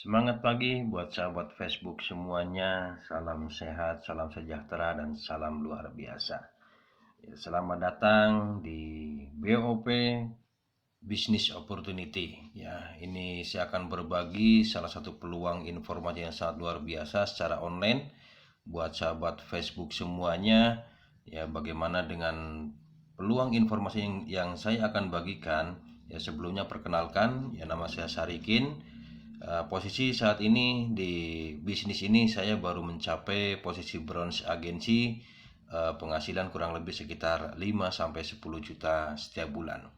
Semangat pagi buat sahabat Facebook semuanya. Salam sehat, salam sejahtera, dan salam luar biasa. Ya, selamat datang di BOP Business Opportunity. Ya, ini saya akan berbagi salah satu peluang informasi yang sangat luar biasa secara online buat sahabat Facebook semuanya. Ya, bagaimana dengan peluang informasi yang saya akan bagikan? Ya, sebelumnya perkenalkan, ya nama saya Sarikin. Posisi saat ini di bisnis ini saya baru mencapai posisi bronze agensi, penghasilan kurang lebih sekitar 5 sampai 10 juta setiap bulan.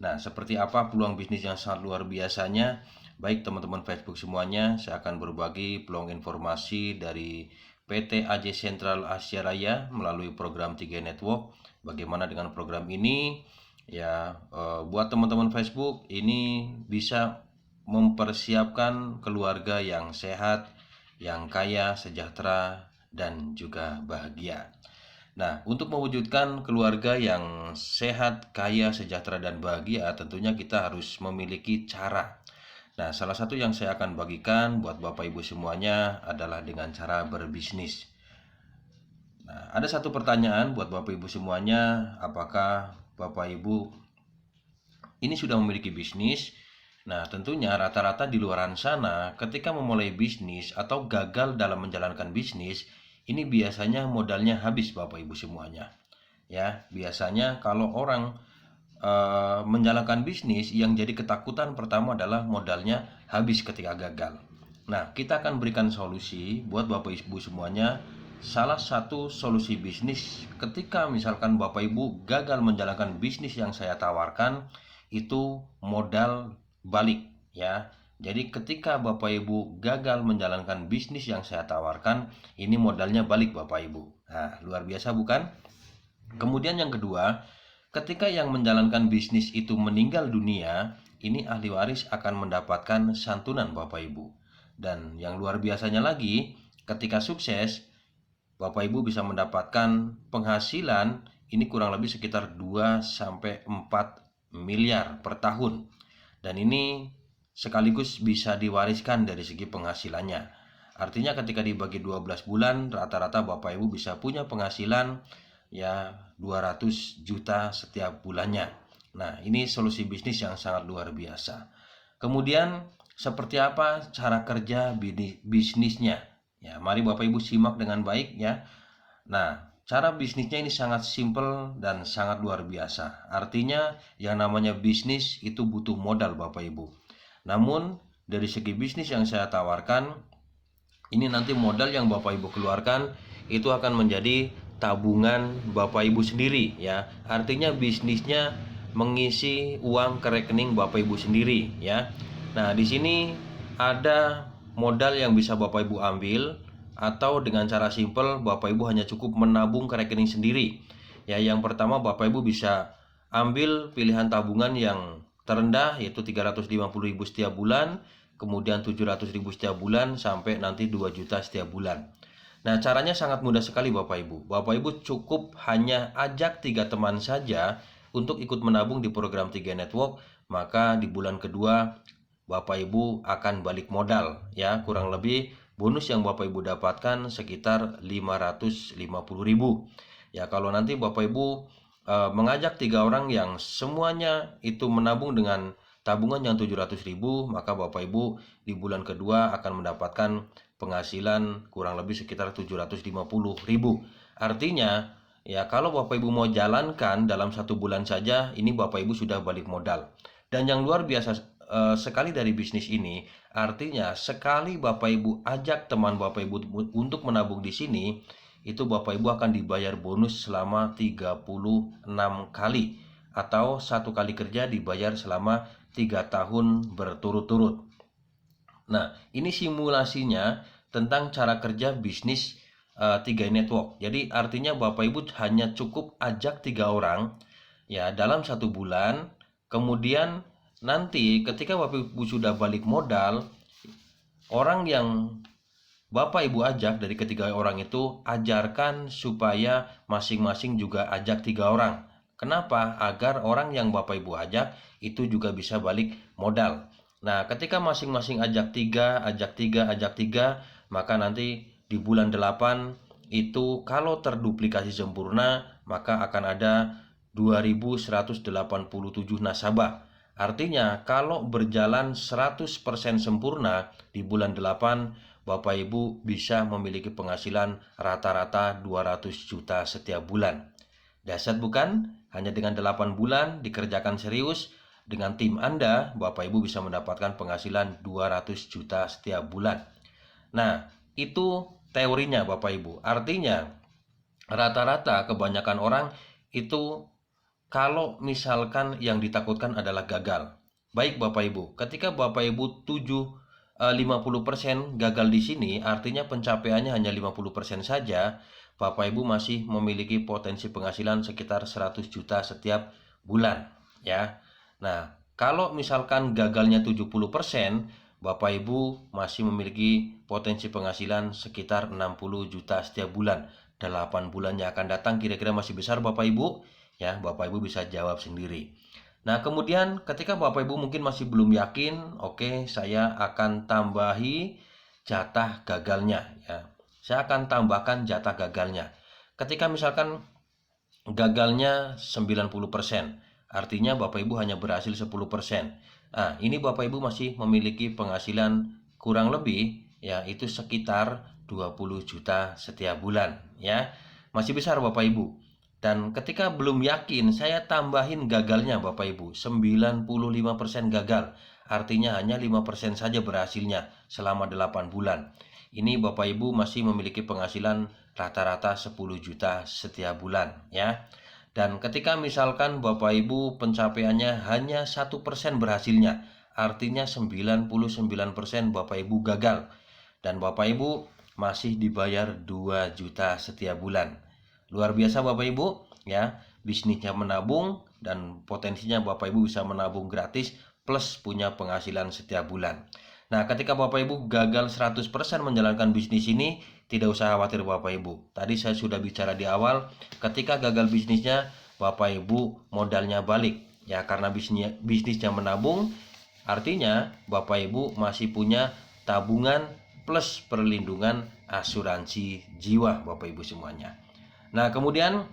Nah, seperti apa peluang bisnis yang sangat luar biasanya? Baik teman-teman Facebook semuanya, saya akan berbagi peluang informasi dari PT AJ Sentral Asia Raya melalui program 3 Network. Bagaimana dengan program ini? Ya, buat teman-teman Facebook ini bisa mempersiapkan keluarga yang sehat, yang kaya, sejahtera, dan juga bahagia. Nah, untuk mewujudkan keluarga yang sehat, kaya, sejahtera, dan bahagia, tentunya kita harus memiliki cara. Nah, salah satu yang saya akan bagikan buat Bapak Ibu semuanya adalah dengan cara berbisnis. Nah, ada satu pertanyaan buat Bapak Ibu semuanya, apakah Bapak Ibu ini sudah memiliki bisnis? Nah, tentunya rata-rata di luaran sana ketika memulai bisnis atau gagal dalam menjalankan bisnis, ini biasanya modalnya habis Bapak Ibu semuanya. Ya, biasanya kalau orang menjalankan bisnis yang jadi ketakutan pertama adalah modalnya habis ketika gagal. Nah, kita akan berikan solusi buat Bapak Ibu semuanya. Salah satu solusi bisnis ketika misalkan Bapak Ibu gagal menjalankan bisnis yang saya tawarkan itu modal balik ya. Jadi ketika Bapak Ibu gagal menjalankan bisnis yang saya tawarkan, ini modalnya balik Bapak Ibu. Nah, luar biasa bukan? Kemudian yang kedua, ketika yang menjalankan bisnis itu meninggal dunia, ini ahli waris akan mendapatkan santunan Bapak Ibu. Dan yang luar biasanya lagi, ketika sukses, Bapak Ibu bisa mendapatkan penghasilan ini kurang lebih sekitar 2 sampai 4 miliar per tahun. Dan ini sekaligus bisa diwariskan dari segi penghasilannya. Artinya ketika dibagi 12 bulan, rata-rata Bapak Ibu bisa punya penghasilan ya 200 juta setiap bulannya. Nah, ini solusi bisnis yang sangat luar biasa. Kemudian seperti apa cara kerja bisnisnya? Ya, mari Bapak Ibu simak dengan baik ya. Nah, cara bisnisnya ini sangat simpel dan sangat luar biasa. Artinya yang namanya bisnis itu butuh modal Bapak Ibu. Namun dari segi bisnis yang saya tawarkan, ini nanti modal yang Bapak Ibu keluarkan itu akan menjadi tabungan Bapak Ibu sendiri ya. Artinya bisnisnya mengisi uang ke rekening Bapak Ibu sendiri ya. Nah, di sini ada modal yang bisa Bapak Ibu ambil atau dengan cara simpel Bapak Ibu hanya cukup menabung ke rekening sendiri. Ya, yang pertama Bapak Ibu bisa ambil pilihan tabungan yang terendah yaitu 350.000 setiap bulan, kemudian 700.000 setiap bulan sampai nanti 2 juta setiap bulan. Nah, caranya sangat mudah sekali Bapak Ibu. Bapak Ibu cukup hanya ajak 3 teman saja untuk ikut menabung di program 3 Network, maka di bulan kedua Bapak Ibu akan balik modal ya, kurang lebih bonus yang Bapak Ibu dapatkan sekitar 550.000. Ya, kalau nanti Bapak Ibu mengajak 3 orang yang semuanya itu menabung dengan tabungan yang 700.000, maka Bapak Ibu di bulan kedua akan mendapatkan penghasilan kurang lebih sekitar 750.000. Artinya ya kalau Bapak Ibu mau jalankan dalam 1 bulan saja, ini Bapak Ibu sudah balik modal. Dan yang luar biasa sekali dari bisnis ini, artinya sekali Bapak Ibu ajak teman Bapak Ibu untuk menabung di sini, itu Bapak Ibu akan dibayar bonus selama 36 kali atau 1 kali kerja dibayar selama 3 tahun berturut-turut. Nah, ini simulasinya tentang cara kerja bisnis 3 Network. Jadi artinya Bapak Ibu hanya cukup ajak 3 orang ya dalam 1 bulan. Kemudian nanti ketika Bapak Ibu sudah balik modal, orang yang Bapak Ibu ajak dari ketiga orang itu ajarkan supaya masing-masing juga ajak 3 orang. Kenapa? Agar orang yang Bapak Ibu ajak itu juga bisa balik modal. Nah, ketika masing-masing ajak 3, ajak 3, ajak 3, maka nanti di bulan 8 itu kalau terduplikasi sempurna, maka akan ada 2187 nasabah. Artinya, kalau berjalan 100% sempurna di bulan 8, Bapak Ibu bisa memiliki penghasilan rata-rata 200 juta setiap bulan. Dahsyat bukan? Hanya dengan 8 bulan dikerjakan serius, dengan tim Anda, Bapak Ibu bisa mendapatkan penghasilan 200 juta setiap bulan. Nah, itu teorinya Bapak Ibu. Artinya, rata-rata kebanyakan orang itu kalau misalkan yang ditakutkan adalah gagal. Baik Bapak Ibu, ketika Bapak Ibu 50% gagal di sini, artinya pencapaiannya hanya 50% saja, Bapak Ibu masih memiliki potensi penghasilan sekitar 100 juta setiap bulan, ya. Nah, kalau misalkan gagalnya 70%, Bapak Ibu masih memiliki potensi penghasilan sekitar 60 juta setiap bulan. 8 bulan yang akan datang kira-kira masih besar Bapak Ibu? Ya, Bapak Ibu bisa jawab sendiri. Nah, kemudian ketika Bapak Ibu mungkin masih belum yakin, oke, saya akan tambahi jatah gagalnya, ya. Saya akan tambahkan jatah gagalnya. Ketika misalkan gagalnya 90%, artinya Bapak Ibu hanya berhasil 10%. Nah, ini Bapak Ibu masih memiliki penghasilan kurang lebih ya itu sekitar 20 juta setiap bulan, ya. Masih besar Bapak Ibu. Dan ketika belum yakin, saya tambahin gagalnya Bapak Ibu, 95% gagal. Artinya hanya 5% saja berhasilnya selama 8 bulan. Ini Bapak Ibu masih memiliki penghasilan rata-rata 10 juta setiap bulan, ya. Dan ketika misalkan Bapak Ibu pencapaiannya hanya 1% berhasilnya, artinya 99% Bapak Ibu gagal. Dan Bapak Ibu masih dibayar 2 juta setiap bulan. Luar biasa Bapak Ibu, ya. Bisnisnya menabung dan potensinya Bapak Ibu bisa menabung gratis plus punya penghasilan setiap bulan. Nah, ketika Bapak Ibu gagal 100% menjalankan bisnis ini, tidak usah khawatir Bapak Ibu. Tadi saya sudah bicara di awal, ketika gagal bisnisnya, Bapak Ibu modalnya balik. Ya, karena bisnisnya menabung, artinya Bapak Ibu masih punya tabungan plus perlindungan asuransi jiwa Bapak Ibu semuanya. Nah, kemudian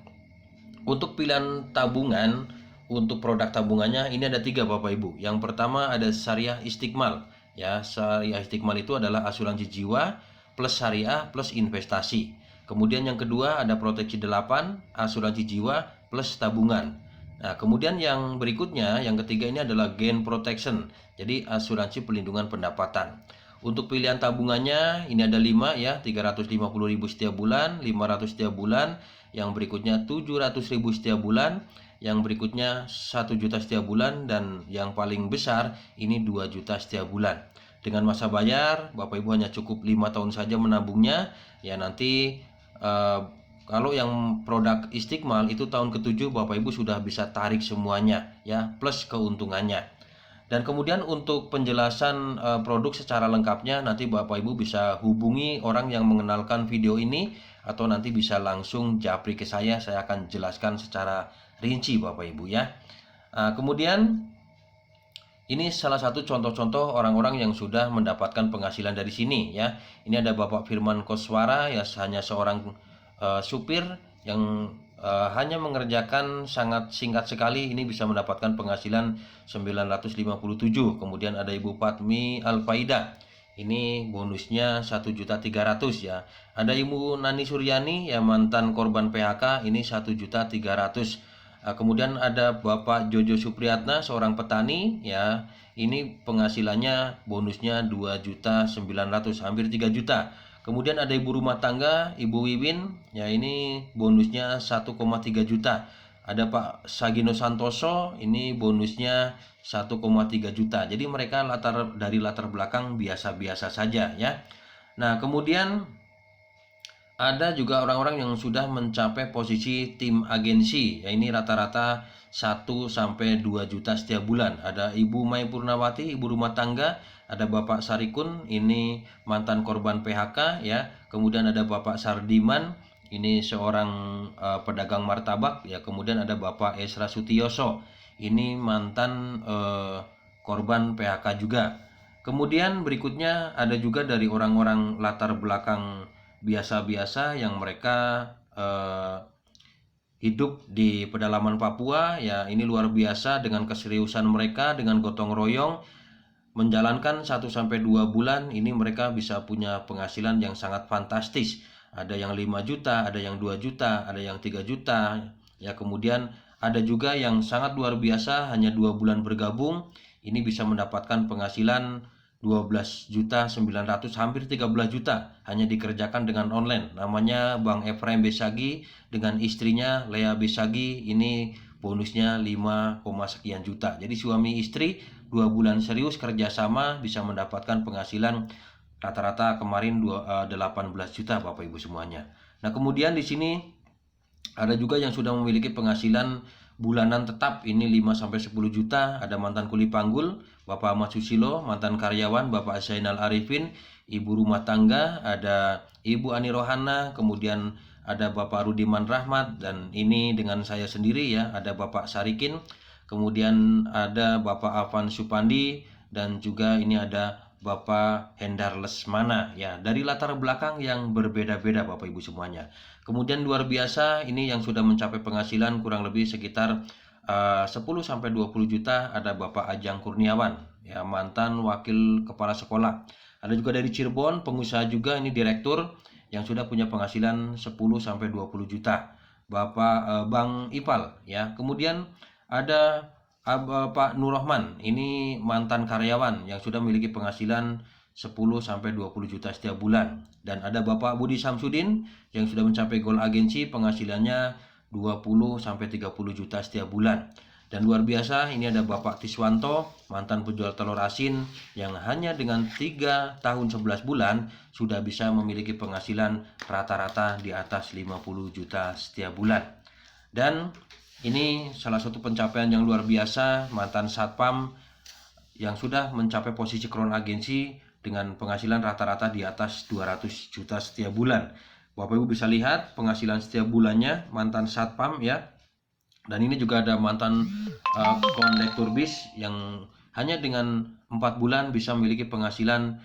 untuk pilihan tabungan, untuk produk tabungannya ini ada 3 Bapak Ibu. Yang pertama ada Syariah Istiqmal. Ya, Syariah Istiqmal itu adalah asuransi jiwa plus syariah plus investasi. Kemudian yang kedua ada Proteksi 8, asuransi jiwa plus tabungan. Nah, kemudian yang berikutnya, yang ketiga ini adalah Gain Protection. Jadi asuransi pelindungan pendapatan. Untuk pilihan tabungannya ini ada 5 ya, 350.000 setiap bulan, 500 setiap bulan, yang berikutnya 700.000 setiap bulan, yang berikutnya 1 juta setiap bulan, dan yang paling besar ini 2 juta setiap bulan. Dengan masa bayar, Bapak Ibu hanya cukup 5 tahun saja menabungnya. Ya, nanti kalau yang produk Istiqmal itu tahun ke-7 Bapak Ibu sudah bisa tarik semuanya ya, plus keuntungannya. Dan kemudian untuk penjelasan produk secara lengkapnya nanti Bapak Ibu bisa hubungi orang yang mengenalkan video ini, atau nanti bisa langsung japri ke saya akan jelaskan secara rinci Bapak Ibu ya. Kemudian ini salah satu contoh-contoh orang-orang yang sudah mendapatkan penghasilan dari sini ya. Ini ada Bapak Firman Koswara ya, hanya seorang supir yang hanya mengerjakan sangat singkat sekali, ini bisa mendapatkan penghasilan 957. Kemudian ada Ibu Patmi Alfaida, ini bonusnya 1.300.000 ya. Ada Ibu Nani Suryani yang mantan korban PHK, ini 1.300.000. Kemudian ada Bapak Jojo Supriyatna, seorang petani ya. Ini penghasilannya bonusnya 2.900.000, hampir 3 juta. Kemudian ada ibu rumah tangga, Ibu Wiwin, ya ini bonusnya 1,3 juta. Ada Pak Sagino Santoso, ini bonusnya 1,3 juta. Jadi mereka dari latar belakang biasa-biasa saja ya. Nah, kemudian ada juga orang-orang yang sudah mencapai posisi tim agensi. Ya, ini rata-rata 1-2 juta setiap bulan. Ada Ibu Mai Purnawati, ibu rumah tangga. Ada Bapak Sarikun, ini mantan korban PHK ya. Kemudian ada Bapak Sardiman, ini seorang pedagang martabak ya. Kemudian ada Bapak Esra Sutioso, ini mantan korban PHK juga. Kemudian berikutnya ada juga dari orang-orang latar belakang biasa-biasa yang mereka hidup di pedalaman Papua. Ya, ini luar biasa dengan keseriusan mereka, dengan gotong royong menjalankan 1-2 bulan ini mereka bisa punya penghasilan yang sangat fantastis. Ada yang 5 juta, ada yang 2 juta, ada yang 3 juta. Ya, kemudian ada juga yang sangat luar biasa hanya 2 bulan bergabung ini bisa mendapatkan penghasilan 12.900.000 hampir 13 juta hanya dikerjakan dengan online. Namanya Bang Efraim Besagi dengan istrinya Lea Besagi, ini bonusnya 5, sekian juta. Jadi suami istri 2 bulan serius kerjasama bisa mendapatkan penghasilan rata-rata kemarin 18 juta Bapak Ibu semuanya. Nah, kemudian di sini ada juga yang sudah memiliki penghasilan bulanan tetap ini 5-10 juta. Ada mantan kuli panggul Bapak Ahmad Susilo, mantan karyawan Bapak Zainal Arifin, ibu rumah tangga ada Ibu Ani Rohana, kemudian ada Bapak Rudiman Rahmat, dan ini dengan saya sendiri ya, ada Bapak Sarikin, kemudian ada Bapak Afan Supandi, dan juga ini ada Bapak Hendar Lesmana ya, dari latar belakang yang berbeda-beda Bapak Ibu semuanya. Kemudian luar biasa ini yang sudah mencapai penghasilan kurang lebih sekitar 10-20 juta ada Bapak Ajang Kurniawan ya, mantan wakil kepala sekolah. Ada juga dari Cirebon pengusaha juga, ini direktur yang sudah punya penghasilan 10-20 juta Bapak Bang Ipal ya. Kemudian ada Pak Nurrohman, ini mantan karyawan yang sudah memiliki penghasilan 10-20 juta setiap bulan. Dan ada Bapak Budi Samsudin yang sudah mencapai goal agensi, penghasilannya 20-30 juta setiap bulan. Dan luar biasa ini ada Bapak Tiswanto, mantan penjual telur asin yang hanya dengan 3 tahun 11 bulan sudah bisa memiliki penghasilan rata-rata di atas 50 juta setiap bulan. Dan ini salah satu pencapaian yang luar biasa, mantan satpam yang sudah mencapai posisi crown agensi dengan penghasilan rata-rata di atas 200 juta setiap bulan. Bapak Ibu bisa lihat penghasilan setiap bulannya mantan satpam ya. Dan ini juga ada mantan kondektur bis yang hanya dengan 4 bulan bisa memiliki penghasilan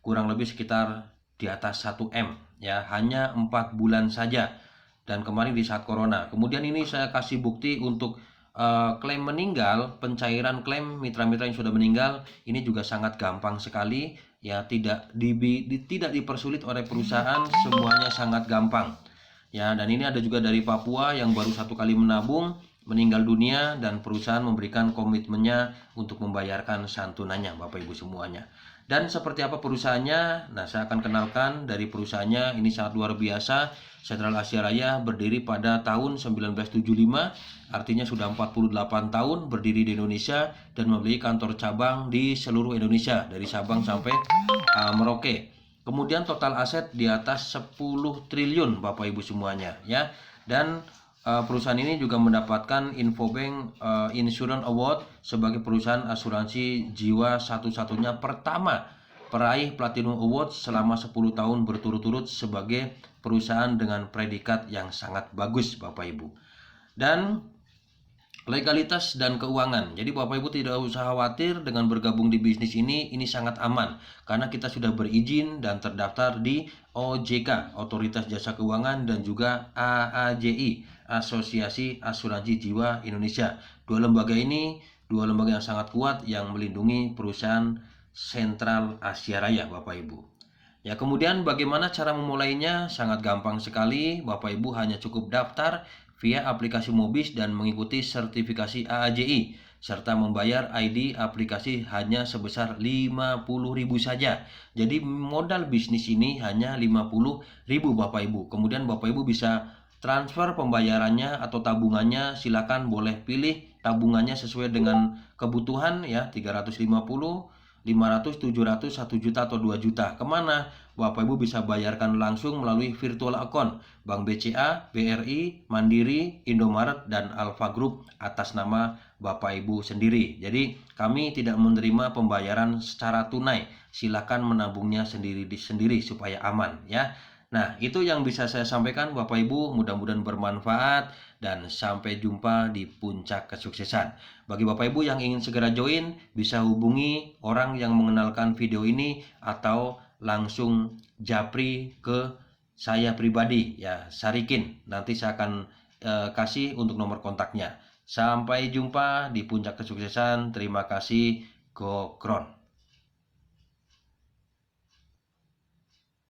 kurang lebih sekitar di atas 1 M ya, hanya 4 bulan saja, dan kemarin di saat corona. Kemudian ini saya kasih bukti untuk klaim meninggal, pencairan klaim mitra-mitra yang sudah meninggal ini juga sangat gampang sekali ya, tidak dipersulit oleh perusahaan, semuanya sangat gampang ya. Dan ini ada juga dari Papua yang baru 1 kali menabung meninggal dunia dan perusahaan memberikan komitmennya untuk membayarkan santunannya Bapak Ibu semuanya. Dan seperti apa perusahaannya? Nah, saya akan kenalkan dari perusahaannya. Ini sangat luar biasa. Sentral Asia Raya berdiri pada tahun 1975, artinya sudah 48 tahun berdiri di Indonesia dan memiliki kantor cabang di seluruh Indonesia dari Sabang sampai Merauke. Kemudian total aset di atas 10 triliun Bapak Ibu semuanya ya. Dan perusahaan ini juga mendapatkan Infobank Insurance Award sebagai perusahaan asuransi jiwa satu-satunya pertama peraih Platinum Award selama 10 tahun berturut-turut sebagai perusahaan dengan predikat yang sangat bagus Bapak Ibu. Dan legalitas dan keuangan. Jadi Bapak Ibu tidak usah khawatir dengan bergabung di bisnis ini sangat aman karena kita sudah berizin dan terdaftar di OJK, Otoritas Jasa Keuangan, dan juga AAJI, Asosiasi Asuransi Jiwa Indonesia. Dua lembaga ini dua lembaga yang sangat kuat yang melindungi perusahaan Sentral Asia Raya Bapak Ibu. Ya, kemudian bagaimana cara memulainya? Sangat gampang sekali. Bapak Ibu hanya cukup daftar via aplikasi Mobis dan mengikuti sertifikasi AAJI serta membayar ID aplikasi hanya sebesar 50.000 saja. Jadi modal bisnis ini hanya 50.000 Bapak Ibu. Kemudian Bapak Ibu bisa transfer pembayarannya atau tabungannya, silakan boleh pilih tabungannya sesuai dengan kebutuhan ya, 350, 500, 700, 1 juta atau 2 juta. Kemana? Bapak Ibu bisa bayarkan langsung melalui virtual account Bank BCA, BRI, Mandiri, Indomaret, dan Alfa Group atas nama Bapak Ibu sendiri. Jadi kami tidak menerima pembayaran secara tunai. Silakan menabungnya sendiri supaya aman ya. Nah, itu yang bisa saya sampaikan Bapak Ibu, mudah-mudahan bermanfaat dan sampai jumpa di puncak kesuksesan. Bagi Bapak Ibu yang ingin segera join, bisa hubungi orang yang mengenalkan video ini atau langsung japri ke saya pribadi ya, Sarikin. Nanti saya akan kasih untuk nomor kontaknya. Sampai jumpa di puncak kesuksesan. Terima kasih. Gokron.